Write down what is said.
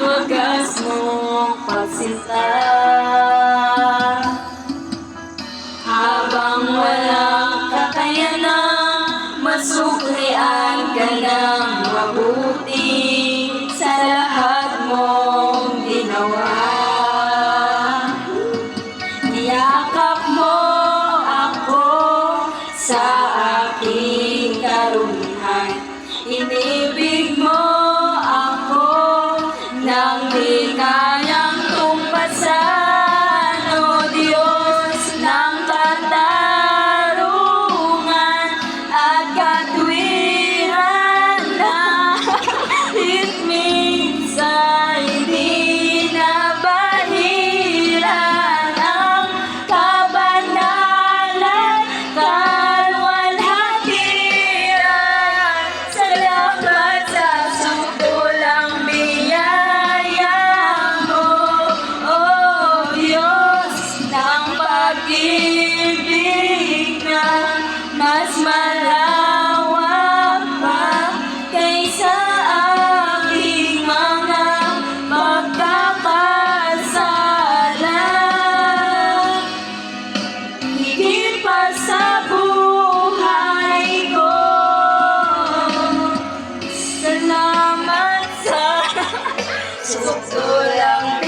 wagas mong pagsinta. Habang walang kakayanang masuklian ka ng mabuti sa lahat mong ginawa. Niyakap mo ako sa aking karunihan, inibig mo ako nang di kayang tumpasan, o Diyos ng katarungan at katwiran na minsan hindi nabahiran ang kabanalan, kalwalhatian. Salamat sa sukulang biyaya mo, O Diyos ng pag-ibig na mas malawak pa kaysa aking mga pagkakasala. Higit pa sa buhay ko, salamat sa sukulang